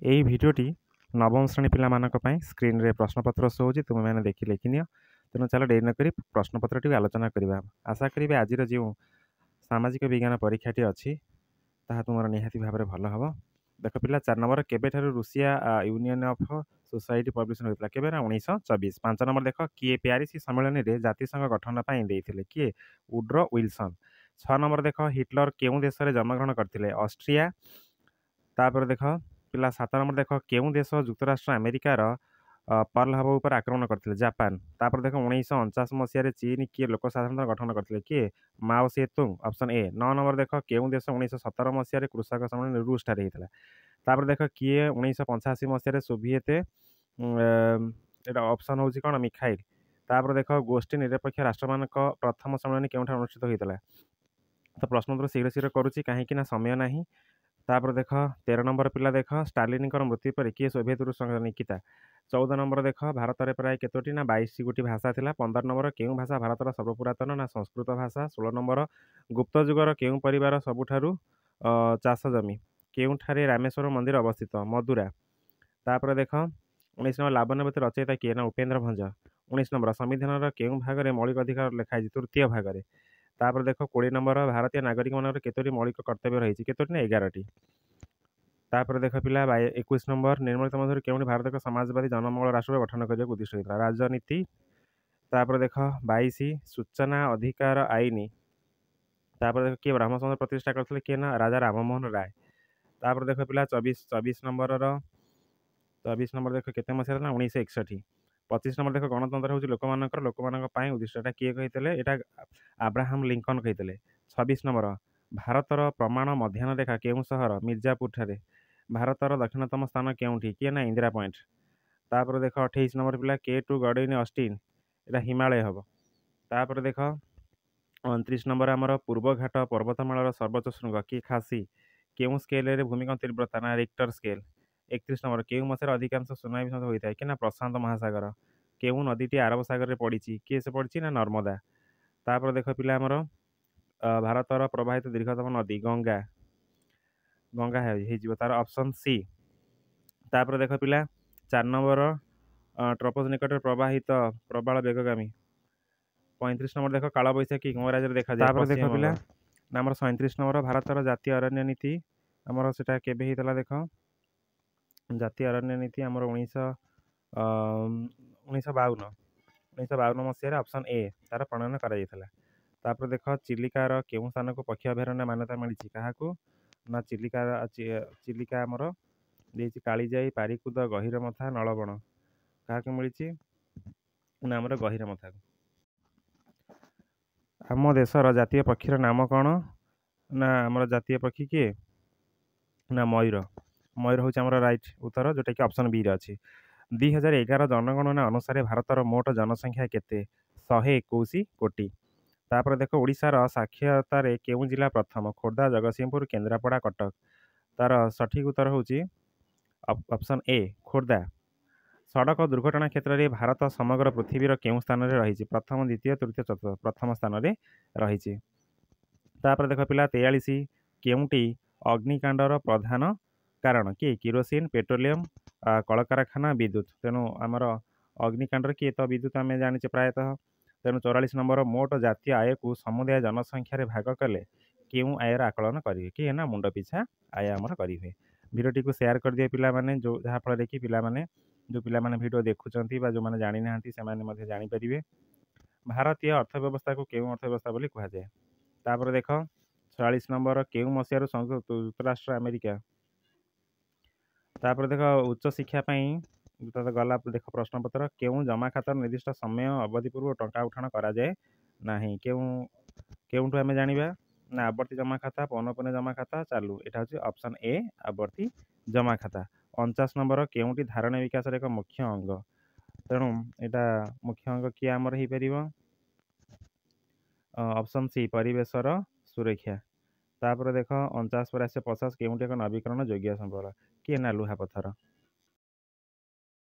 ଏହି ଭିଡ଼ିଓଟି ନବମ ଶ୍ରେଣୀ ପିଲାମାନଙ୍କ ପାଇଁ ସ୍କ୍ରିନ୍‌ରେ ପ୍ରଶ୍ନପତ୍ର ଶୋ ହେଉଛି, ତୁମେମାନେ ଦେଖି ଲେଖିନିଅ। ତେଣୁ ଚାଲ ଡେରି ନକରି ପ୍ରଶ୍ନପତ୍ରଟିକୁ ଆଲୋଚନା କରିବା। ଆଶା କରିବି ଆଜିର ଯେଉଁ ସାମାଜିକ ବିଜ୍ଞାନ ପରୀକ୍ଷାଟି ଅଛି ତାହା ତୁମର ନିହାତି ଭାବରେ ଭଲ ହେବ। ଦେଖ ପିଲା, 4 ନମ୍ବର, କେବେଠାରୁ Russia union of society publication ହୋଇଥିଲା? କେବେ? ନା 1924। 5 ନମ୍ବର ଦେଖ, କିଏ ପ୍ୟାରିସ୍ ସମ୍ମିଳନୀରେ ଜାତିସଂଘ ଗଠନ ପାଇଁ ଦେଇଥିଲେ? କିଏ? Woodrow Wilson. 6 ନମ୍ବର ଦେଖ, ହିଟଲର କେଉଁ ଦେଶରେ ଜନ୍ମଗ୍ରହଣ କରିଥିଲେ? ଅଷ୍ଟ୍ରିଆ। ତାପରେ ଦେଖ ପିଲା 7 ନମ୍ବର ଦେଖ, କେଉଁ ଦେଶ ଯୁକ୍ତରାଷ୍ଟ୍ର ଆମେରିକାର ପର୍ଲ ହାର୍ବର ଉପରେ ଆକ୍ରମଣ କରିଥିଲେ? ଜାପାନ। ତାପରେ ଦେଖ 1949 ମସିହାରେ ଚୀନ କିଏ ଲୋକ ସାଧାରଣତନ୍ତ୍ର ଗଠନ କରିଥିଲେ? କିଏ? ମାଓ ସେ ତୁଙ୍ଗ। Option A. 9 ନମ୍ବର ଦେଖ, କେଉଁ ଦେଶ 1917 ମସିହାରେ କୃଷକ ସମ୍ମିଳନୀ ରୁଷଠାରେ ହେଇଥିଲା? ତାପରେ ଦେଖ, କିଏ 1985 ମସିହାରେ ସୋଭିଏତ ଏଇଟା ଅପସନ୍ ହେଉଛି କ'ଣ? ମିଖାଇଲ। ତାପରେ ଦେଖ, ଗୋଷ୍ଠୀ ନିରପେକ୍ଷ ରାଷ୍ଟ୍ରମାନଙ୍କ ପ୍ରଥମ ସମ୍ମିଳନୀ କେଉଁଠାରେ ଅନୁଷ୍ଠିତ ହୋଇଥିଲା? ତ ପ୍ରଶ୍ନୋତ୍ତର ଶୀଘ୍ର ଶୀଘ୍ର କରୁଛି କାହିଁକି ନା ସମୟ ନାହିଁ। ତାପରେ ଦେଖ 13 ନମ୍ବର ପିଲା ଦେଖ, ଷ୍ଟାଲିନଙ୍କର ମୃତ୍ୟୁ ପରେ କିଏ ସୋଭିଏତ ରୁଷ ସଂଘ? ନିକିତା। 14 ନମ୍ବର ଦେଖ, ଭାରତରେ ପ୍ରାୟ କେତୋଟି? ନା 22ଟି ଗୋଟି ଭାଷା ଥିଲା। 15 ନମ୍ବର, କେଉଁ ଭାଷା ଭାରତର ସର୍ବପୁରାତନ? ନା ସଂସ୍କୃତ ଭାଷା। 16 ନମ୍ବର, ଗୁପ୍ତ ଯୁଗର କେଉଁ ପରିବାର ସବୁଠାରୁ ଚାଷ ଜମି? କେଉଁଠାରେ ରାମେଶ୍ୱର ମନ୍ଦିର ଅବସ୍ଥିତ? ମଦୁରା। ତାପରେ ଦେଖ 19 ନମ୍ବର, ଲାବଣ୍ୟବତୀ ରଚୟିତା କିଏ? ନା ଉପେନ୍ଦ୍ର ଭଞ୍ଜ। 19 ନମ୍ବର, ସମ୍ବିଧାନର କେଉଁ ଭାଗରେ ମୌଳିକ ଅଧିକାର ଲେଖା ହେଇଛି? ତୃତୀୟ ଭାଗରେ। ତାପରେ ଦେଖ 20 ନମ୍ବର, ଭାରତୀୟ ନାଗରିକମାନଙ୍କର କେତୋଟି ମୌଳିକ କର୍ତ୍ତବ୍ୟ ରହିଛି? କେତୋଟି? ନା 11ଟି। ତାପରେ ଦେଖ ପିଲା 21 ନମ୍ବର, ନିମ୍ନଲିଖିତ ମଧ୍ୟରୁ କେଉଁଠି ଭାରତ ଏକ ସମାଜବାଦୀ ଜନମଙ୍ଗଳ ରାଷ୍ଟ୍ର ଗଠନ କରିବାକୁ ଉଦ୍ଦିଷ୍ଟ ହୋଇଥିଲା? ରାଜନୀତି। ତାପରେ ଦେଖ 22, ସୂଚନା ଅଧିକାର ଆଇନ। ତାପରେ ଦେଖ, କିଏ ବ୍ରାହ୍ମ ସମାଜ ପ୍ରତିଷ୍ଠା କରିଥିଲେ? କିଏ? ନା ରାଜା ରାମମୋହନ ରାୟ। ତାପରେ ଦେଖ ପିଲା 24 ନମ୍ବରର 24 ନମ୍ବର ଦେଖ, କେତେ ମସିହାରେ? ନା 1961। 25 ନମ୍ବର ଦେଖ, ଗଣତନ୍ତ୍ର ହେଉଛି ଲୋକମାନଙ୍କ ପାଇଁ ଉଦ୍ଦିଷ୍ଟ। ଏଟା କିଏ କହିଥିଲେ? ଏଟା ଆବ୍ରାହାମ ଲିଙ୍କନ କହିଥିଲେ। 26 ନମ୍ବର, ଭାରତର ପ୍ରମାଣ ମଧ୍ୟାହ୍ନ ରେଖା କେଉଁ ସହର? ମିର୍ଜାପୁର ଠାରେ। ଭାରତର ଦକ୍ଷିଣତମ ସ୍ଥାନ କେଉଁଠି? କିଏ? ନା ଇନ୍ଦିରା ପଏଣ୍ଟ। ତାପରେ ଦେଖ 28 ନମ୍ବର ପିଲା, କେ ଟୁ ଗଡ଼ଇନ୍ ଅଷ୍ଟିନ। ଏଟା ହିମାଳୟ ହେବ। ତାପରେ ଦେଖ 29 ନମ୍ବର, ଆମର ପୂର୍ବଘାଟ ପର୍ବତମାଳାର ସର୍ବୋଚ୍ଚ ଶୃଙ୍ଗ? କିଏ? ଖାସି। କେଉଁ ସ୍କେଲରେ ଭୂମିକମ୍ପ ତୀବ୍ରତା? ନା ରିକ୍ଟର ସ୍କେଲ। 31 ନମ୍ବର, କେଉଁ ମସିହାରେ ଅଧିକାଂଶ ସୁନାମି ହୋଇଥାଏ? କି? ନା ପ୍ରଶାନ୍ତ ମହାସାଗର। କେଉଁ ନଦୀଟି ଆରବ ସାଗରରେ ପଡ଼ିଛି? କିଏ ସେ ପଡ଼ିଛି? ନା ନର୍ମଦା। ତାପରେ ଦେଖ ପିଲା, ଆମର ଭାରତର ପ୍ରବାହିତ ଦୀର୍ଘତମ ନଦୀ? ଗଙ୍ଗା। ଗଙ୍ଗା ହେଇଯିବ ତାର ଅପସନ୍ ସି। ତାପରେ ଦେଖ ପିଲା 4 ନମ୍ବର, ଟ୍ରପୋଜ ନିକଟରେ ପ୍ରବାହିତ ପ୍ରବଳ ବେଗଗାମୀ? 35 ନମ୍ବର ଦେଖ, କାଳବୈଶାଖୀ କେଉଁ ରାଜ୍ୟରେ ଦେଖାଯାଏ? ତାପରେ ଦେଖ ପିଲା, ନା ଆମର 37 ନମ୍ବର, ଭାରତର ଜାତୀୟ ଅରଣ୍ୟ ନୀତି ଆମର ସେଟା କେବେ ହେଇଥିଲା? ଦେଖ ଜାତୀୟ ଅରଣ୍ୟ ନୀତି ଆମର 1952 ମସିହାରେ ଅପସନ୍ ଏ ତାର ପ୍ରଣୟନ କରାଯାଇଥିଲା। ତାପରେ ଦେଖ, ଚିଲିକାର କେଉଁ ସ୍ଥାନକୁ ପକ୍ଷୀ ଅଭୟାରଣ୍ୟ ମାନ୍ୟତା ମିଳିଛି? କାହାକୁ? ନା ଚିଲିକା ଆମର ଦେଇଛି କାଳିଜାଇ, ପାରିକୁଦ, ଗହୀରମଥା, ନଳବଣ। କାହାକୁ ମିଳିଛି? ନା ଆମର ଗହୀରମଥାକୁ। ଆମ ଦେଶର ଜାତୀୟ ପକ୍ଷୀର ନାମ କ'ଣ? ନା ଆମର ଜାତୀୟ ପକ୍ଷୀ କିଏ? ନା ମୟୂର। ମୟୂର ହେଉଛି ଆମର ରାଇଟ୍ ଉତ୍ତର, ଯେଉଁଟାକି ଅପସନ୍ ବିରେ ଅଛି। 2011 ଜନଗଣନା ଅନୁସାରେ ଭାରତର ମୋଟ ଜନସଂଖ୍ୟା କେତେ? 121 କୋଟି। ତାପରେ ଦେଖ, ଓଡ଼ିଶାର ସାକ୍ଷରତାରେ କେଉଁ ଜିଲ୍ଲା ପ୍ରଥମ? ଖୋର୍ଦ୍ଧା, ଜଗତସିଂହପୁର, କେନ୍ଦ୍ରାପଡ଼ା, କଟକ। ତାର ସଠିକ୍ ଉତ୍ତର ହେଉଛି ଅପସନ୍ ଏ ଖୋର୍ଦ୍ଧା। ସଡ଼କ ଦୁର୍ଘଟଣା କ୍ଷେତ୍ରରେ ଭାରତ ସମଗ୍ର ପୃଥିବୀର କେଉଁ ସ୍ଥାନରେ ରହିଛି? ପ୍ରଥମ, ଦ୍ୱିତୀୟ, ତୃତୀୟ, ଚତୁର୍ଥ? ପ୍ରଥମ ସ୍ଥାନରେ ରହିଛି। ତାପରେ ଦେଖ ପିଲା 43, କେଉଁଟି ଅଗ୍ନିକାଣ୍ଡର ପ୍ରଧାନ କାରଣ? କିଏ? କିରୋସିନ, ପେଟ୍ରୋଲିୟମ, କଳକାରଖାନା, ବିଦ୍ୟୁତ। ତେଣୁ ଆମର ଅଗ୍ନିକାଣ୍ଡରେ କିଏ? ତ ବିଦ୍ୟୁତ ଆମେ ଜାଣିଛେ ପ୍ରାୟତଃ। ତେଣୁ 44 ନମ୍ବର, ମୋଟ ଜାତୀୟ ଆୟକୁ ସମୁଦାୟ ଜନସଂଖ୍ୟାରେ ଭାଗ କଲେ କେଉଁ ଆୟର ଆକଳନ କରିବେ? କିଏ? ନା ମୁଣ୍ଡ ପିଛା ଆୟ ଆମର କରିବେ। ଭିଡ଼ିଓଟିକୁ ସେୟାର କରିଦିଏ ପିଲାମାନେ, ଯାହାଫଳରେ କି ଯେଉଁ ପିଲାମାନେ ଭିଡ଼ିଓ ଦେଖୁଛନ୍ତି ବା ଯେଉଁମାନେ ଜାଣିନାହାନ୍ତି ସେମାନେ ମଧ୍ୟ ଜାଣିପାରିବେ। ଭାରତୀୟ ଅର୍ଥବ୍ୟବସ୍ଥାକୁ କେଉଁ ଅର୍ଥବ୍ୟବସ୍ଥା ବୋଲି କୁହାଯାଏ? ତାପରେ ଦେଖ 46 ନମ୍ବର, କେଉଁ ମସିହାରୁ ସଂଯୁକ୍ତ ଯୁକ୍ତରାଷ୍ଟ୍ର ଆମେରିକା? ତାପରେ ଦେଖ ଉଚ୍ଚଶିକ୍ଷା ପାଇଁ ଗଲା ଦେଖ ପ୍ରଶ୍ନପତ୍ର, କେଉଁ ଜମାଖାତାର ନିର୍ଦ୍ଦିଷ୍ଟ ସମୟ ଅବଧି ପୂର୍ବରୁ ଟଙ୍କା ଉଠାଣ କରାଯାଏ ନାହିଁ? କେଉଁଠୁ ଆମେ ଜାଣିବା? ନା ଆବର୍ତ୍ତୀ ଜମାଖାତା, ପୌନଃପୁନ୍ୟ ଜମାଖାତା, ଚାଲୁ। ଏଇଟା ହେଉଛି ଅପସନ୍ ଏ ଆବର୍ତ୍ତୀ ଜମାଖାତା। 49 ନମ୍ବର, କେଉଁଟି ଧାରଣୀ ବିକାଶର ଏକ ମୁଖ୍ୟ ଅଙ୍ଗ? ତେଣୁ ଏଇଟା ମୁଖ୍ୟ ଅଙ୍ଗ କିଏ ଆମର ହେଇପାରିବ? ଅପସନ୍ ସି ପରିବେଶର ସୁରକ୍ଷା। ତାପରେ ଦେଖ 49 ପରେ 50, କେଉଁଠି ଏକ ନବୀକରଣ ଯୋଗ୍ୟ ସମ୍ବଳ? କିଏ? ନା ଲୁହାପଥର।